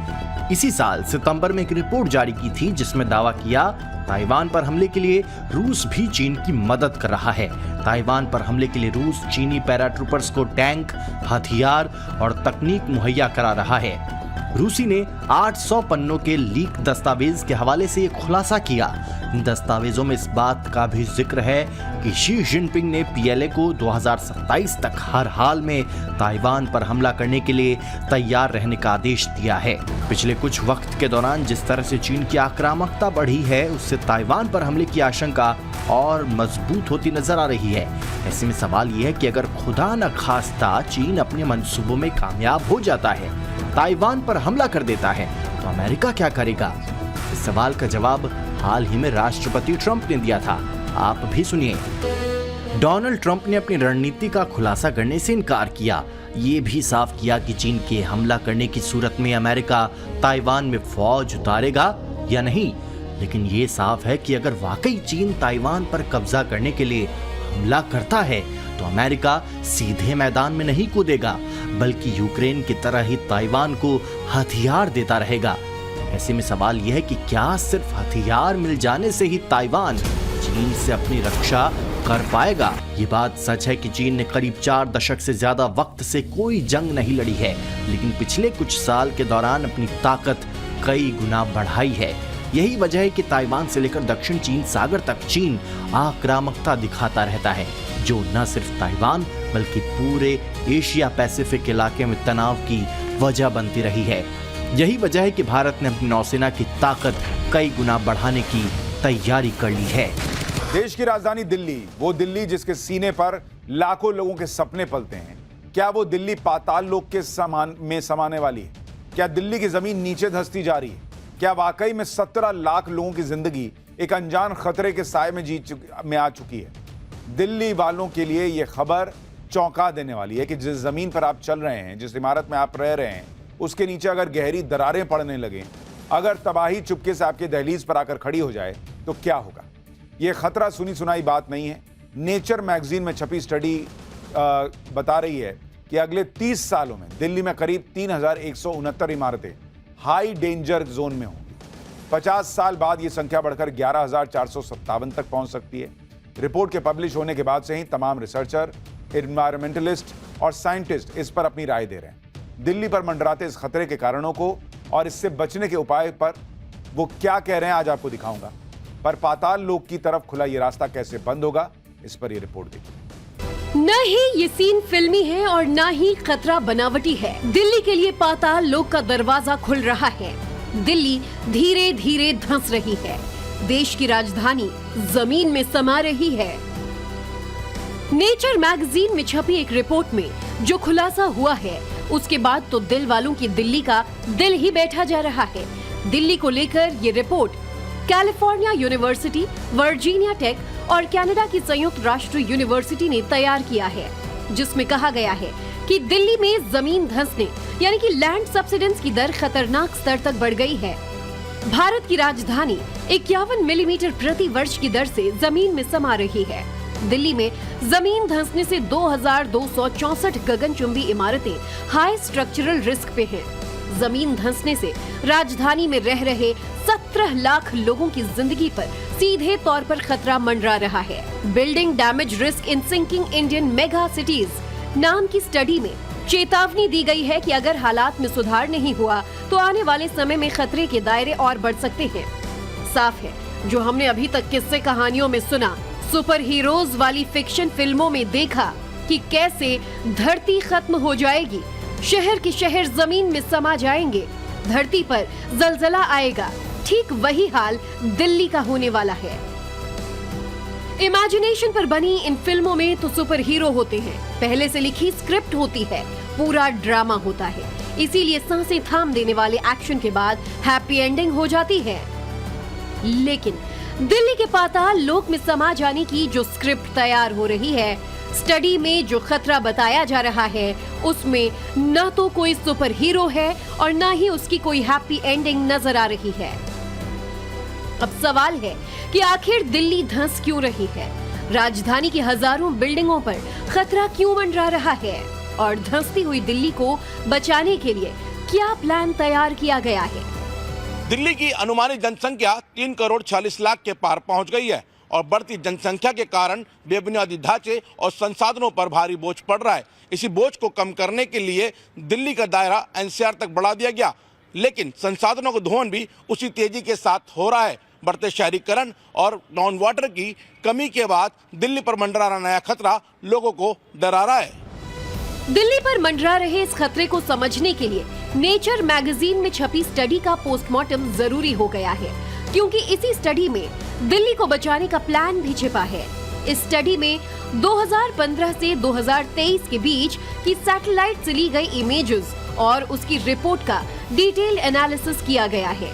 इसी साल सितंबर में एक रिपोर्ट जारी की थी, जिसमें दावा किया ताइवान पर हमले के लिए रूस भी चीन की मदद कर रहा है। ताइवान पर हमले के लिए रूस चीनी पैराट्रूपर्स को टैंक, हथियार और तकनीक मुहैया करा रहा है। रूसी ने 800 पन्नों के लीक दस्तावेज के हवाले से ये खुलासा किया। इन दस्तावेजों में इस बात का भी जिक्र है कि शी जिनपिंग ने PLA को 2027 तक हर हाल में ताइवान पर हमला करने के लिए तैयार रहने का आदेश दिया है। पिछले कुछ वक्त के दौरान जिस तरह से चीन की आक्रामकता बढ़ी है, उससे ताइवान पर हमले की आशंका और मजबूत होती नजर आ रही है। ऐसे में सवाल यह है कि अगर खुदा न खास्ता चीन अपने मंसूबों में कामयाब हो जाता है, ताइवान पर हमला कर देता है, तो अमेरिका क्या करेगा? इस सवाल का जवाब हाल ही में राष्ट्रपति ट्रंप ने दिया था। आप भी सुनिए। डोनाल्ड ट्रंप ने अपनी रणनीति का खुलासा करने से इनकार किया। ये भी साफ किया कि चीन के हमला करने की सूरत में अमेरिका ताइवान में फौज उतारेगा या नहीं। लेकिन ये साफ है कि अगर वाकई चीन ताइवान पर कब्जा करने के लिए हमला करता है, तो अमेरिका सीधे मैदान में नहीं कूदेगा, बल्कि यूक्रेन की तरह ही ताइवान को हथियार देता रहेगा। ऐसे में सवाल यह है कि क्या सिर्फ हथियार मिल जाने से ही ताइवान चीन से अपनी रक्षा कर पाएगा? ये बात सच है कि चीन ने करीब 4 दशक से ज्यादा वक्त से कोई जंग नहीं लड़ी है, लेकिन पिछले कुछ साल के दौरान अपनी ताकत कई गुना बढ़ाई है। यही वजह है कि ताइवान से लेकर दक्षिण चीन सागर तक चीन आक्रामकता दिखाता रहता है, जो न सिर्फ ताइवान बल्कि पूरे एशिया पैसिफिक इलाके में तनाव की वजह बनती रही है। यही वजह है कि भारत ने अपनी नौसेना की ताकत कई गुना बढ़ाने की तैयारी कर ली है। देश की राजधानी दिल्ली, वो दिल्ली जिसके सीने पर लाखों लोगों के सपने पलते हैं, क्या वो दिल्ली पाताल लोक के में समाने वाली है? क्या दिल्ली की जमीन नीचे धंसती जा रही है? क्या वाकई में 17 लाख लोगों की जिंदगी एक अनजान खतरे के साए में आ चुकी है? दिल्ली वालों के लिए यह खबर चौंका देने वाली है कि जिस जमीन पर आप चल रहे हैं, जिस इमारत में आप रह रहे हैं, उसके नीचे अगर गहरी दरारें पड़ने लगे, अगर तबाही चुपके से आपके दहलीज पर आकर खड़ी हो जाए, तो क्या होगा? यह खतरा सुनी सुनाई बात नहीं है। नेचर मैगजीन में छपी स्टडी बता रही है कि अगले 30 सालों में दिल्ली में करीब 3169 इमारतें हाई डेंजर जोन में होंगी। 50 साल बाद यह संख्या बढ़कर 11,457 तक पहुंच सकती है। रिपोर्ट के पब्लिश होने के बाद से ही तमाम रिसर्चर, एनवायरमेंटलिस्ट और साइंटिस्ट इस पर अपनी राय दे रहे हैं। दिल्ली पर मंडराते इस खतरे के कारणों को और इससे बचने के उपाय पर वो क्या कह रहे हैं, आज आपको दिखाऊंगा। पर पाताल लोक की तरफ खुला ये रास्ता कैसे बंद होगा, इस पर ये रिपोर्ट देखिए। न ही ये सीन फिल्मी है और न ही खतरा बनावटी है। दिल्ली के लिए पाताल लोक का दरवाजा खुल रहा है। दिल्ली धीरे धीरे धंस रही है। देश की राजधानी जमीन में समा रही है। नेचर मैगजीन में छपी एक रिपोर्ट में जो खुलासा हुआ है, उसके बाद तो दिल वालों की दिल्ली का दिल ही बैठा जा रहा है। दिल्ली को लेकर ये report California university, Virginia Tech और कनाडा की संयुक्त राष्ट्र यूनिवर्सिटी ने तैयार किया है, जिसमें कहा गया है कि दिल्ली में जमीन धंसने यानी कि लैंड सब्सिडेंस की दर खतरनाक स्तर तक बढ़ गई है। भारत की राजधानी 51 मिलीमीटर प्रति वर्ष की दर से जमीन में समा रही है। दिल्ली में जमीन धंसने से 2264 गगनचुंबी इमारतें हाई स्ट्रक्चरल रिस्क पे हैं। जमीन धंसने से राजधानी में रह रहे 17 लाख लोगों की जिंदगी पर सीधे तौर पर खतरा मंडरा रहा है। Building damage risk in sinking Indian mega cities नाम की स्टडी में चेतावनी दी गई है कि अगर हालात में सुधार नहीं हुआ तो आने वाले समय में खतरे के दायरे और बढ़ सकते हैं। साफ है, जो हमने अभी तक किस्से कहानियों में सुना, सुपर हीरोज वाली फिक्शन फिल्मों में देखा कि कैसे धरती खत्म हो जाएगी, शहर के शहर जमीन में समा जाएंगे, धरती पर जलजला आएगा, ठीक वही हाल दिल्ली का होने वाला है। इमेजिनेशन पर बनी इन फिल्मों में तो सुपर हीरो होते हैं, पहले से लिखी स्क्रिप्ट होती है, पूरा ड्रामा होता है, इसीलिए सांसें थाम देने वाले एक्शन के बाद हैप्पी एंडिंग हो जाती है। लेकिन दिल्ली के पाताल लोक में समा जाने की जो स्क्रिप्ट तैयार हो रही है, स्टडी में जो खतरा बताया जा रहा है, उसमें न तो कोई सुपर हीरो है और न ही उसकी कोई हैप्पी एंडिंग नजर आ रही है। अब सवाल है कि आखिर दिल्ली धंस क्यों रही है? राजधानी की हजारों बिल्डिंगों पर खतरा क्यों मंडरा रहा है? और धंसती हुई दिल्ली को बचाने के लिए क्या प्लान तैयार किया गया है? दिल्ली की अनुमानित जनसंख्या 3 करोड़ 40 लाख के पार पहुंच गई है और बढ़ती जनसंख्या के कारण बेबुनियादी ढांचे और संसाधनों पर भारी बोझ पड़ रहा है। इसी बोझ को कम करने के लिए दिल्ली का दायरा एनसीआर तक बढ़ा दिया गया, लेकिन संसाधनों का दोहन भी उसी तेजी के साथ हो रहा है। बढ़ते शहरीकरण और ग्राउंड वाटर की कमी के बाद दिल्ली पर मंडरा रहा नया खतरा लोगों को डरा रहा है। दिल्ली पर मंडरा रहे इस खतरे को समझने के लिए नेचर मैगजीन में छपी स्टडी का पोस्टमार्टम जरूरी हो गया है, क्योंकि इसी स्टडी में दिल्ली को बचाने का प्लान भी छिपा है। इस स्टडी में 2015 से 2023 के बीच की सैटेलाइट से ली गई इमेजेस और उसकी रिपोर्ट का डिटेल एनालिसिस किया गया है।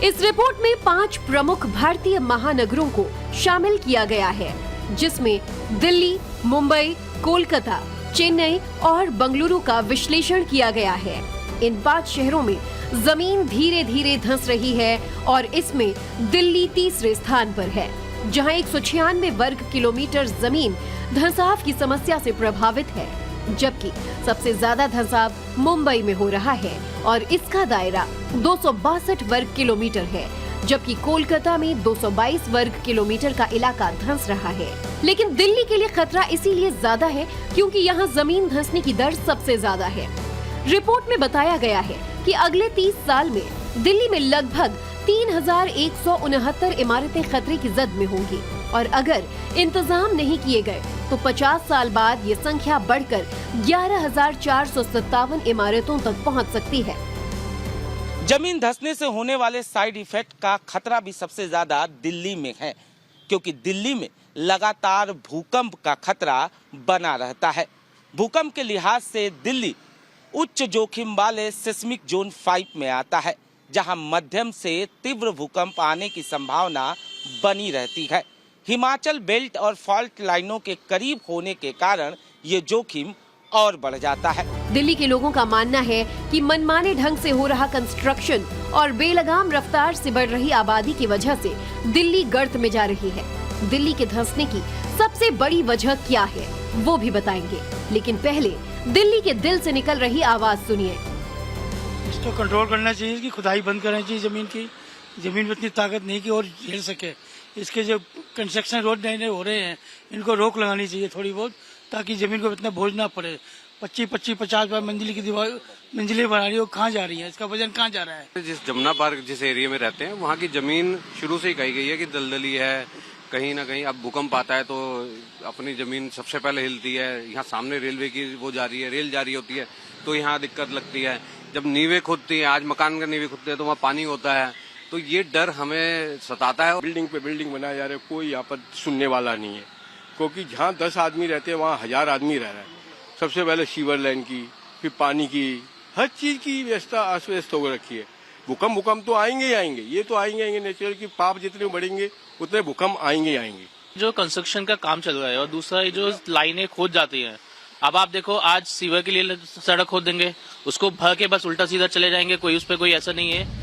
इस रिपोर्ट में 5 प्रमुख भारतीय महानगरों को शामिल किया गया है, जिसमें दिल्ली, मुंबई, कोलकाता, चेन्नई और बेंगलुरु का विश्लेषण किया गया है। इन 5 शहरों में जमीन धीरे धीरे धंस रही है और इसमें दिल्ली तीसरे स्थान पर है, जहां 196 वर्ग किलोमीटर जमीन धंसाव की समस्या से प्रभावित है, जबकि सबसे ज्यादा धंसाव मुंबई में हो रहा है और इसका दायरा 262 वर्ग किलोमीटर है, जबकि कोलकाता में 222 वर्ग किलोमीटर का इलाका धंस रहा है। लेकिन दिल्ली के लिए खतरा इसीलिए ज्यादा है क्योंकि यहाँ जमीन धंसने की दर सबसे ज्यादा है। रिपोर्ट में बताया गया है कि अगले 30 साल में दिल्ली में लगभग 3169 इमारतें खतरे की जद में होंगी और अगर इंतजाम नहीं किए गए तो 50 साल बाद ये संख्या बढ़कर 11,457 इमारतों तक पहुंच सकती है। जमीन धंसने से होने वाले साइड इफेक्ट का खतरा भी सबसे ज्यादा दिल्ली में है, क्योंकि दिल्ली में लगातार भूकंप का खतरा बना रहता है। भूकंप के लिहाज से दिल्ली उच्च जोखिम वाले सिस्मिक जोन 5 में आता है, जहां मध्यम से तीव्र भूकंप आने की संभावना बनी रहती है। हिमाचल बेल्ट और फॉल्ट लाइनों के करीब होने के कारण ये जोखिम और बढ़ जाता है। दिल्ली के लोगों का मानना है कि मनमाने ढंग से हो रहा कंस्ट्रक्शन और बेलगाम रफ्तार से बढ़ रही आबादी की वजह से दिल्ली गर्त में जा रही है। दिल्ली के धंसने की सबसे बड़ी वजह क्या है वो भी बताएंगे, लेकिन पहले दिल्ली के दिल से निकल रही आवाज सुनिए। इसको कंट्रोल करना चाहिए कि खुदाई बंद करनी चाहिए जमीन की। जमीन में इतनी ताकत नहीं कि और झेल सके। इसके जो कंस्ट्रक्शन रोड नए नए हो रहे हैं, इनको रोक लगानी चाहिए थोड़ी बहुत, ताकि जमीन को इतना बोझ ना पड़े। 25-50 मंजिल की दीवार मंजिलें बना रही है, वो कहाँ जा रही है? इसका वजन कहाँ जा रहा है? जिस जमुना पार्क जिस एरिया में रहते हैं, वहाँ की जमीन शुरू से ही कही गई है कि दलदली है, कहीं ना कहीं अब भूकंप आता है तो अपनी जमीन सबसे पहले हिलती है। यहाँ सामने रेलवे की वो जा रही है, रेल जारी होती है, तो यहाँ दिक्कत लगती है। जब नींवें खुदती हैं, आज मकान का नींवें खुदते हैं तो वहाँ पानी होता है, तो ये डर हमें सताता है। बिल्डिंग पे बिल्डिंग बनाए जा रहे, कोई यहाँ पर सुनने वाला नहीं है, क्योंकि जहाँ 10 आदमी रहते हैं वहाँ 1000 आदमी रह रहा है। सबसे पहले सीवर लाइन की, फिर पानी की, हर चीज की व्यवस्था अस्त व्यस्त हो रखी है। भूकंप तो आएंगे ही आएंगे, ये तो आएंगे नेचुरल की पाप जितने बढ़ेंगे उतने भूकंप आएंगे ही आएंगे। जो कंस्ट्रक्शन का काम चल रहा है और दूसरा जो लाइनें खोद जाती हैं, अब आप देखो आज सीवर के लिए सड़क खोद देंगे, उसको भर के बस उल्टा सीधा चले जाएंगे, कोई उस पर कोई ऐसा नहीं है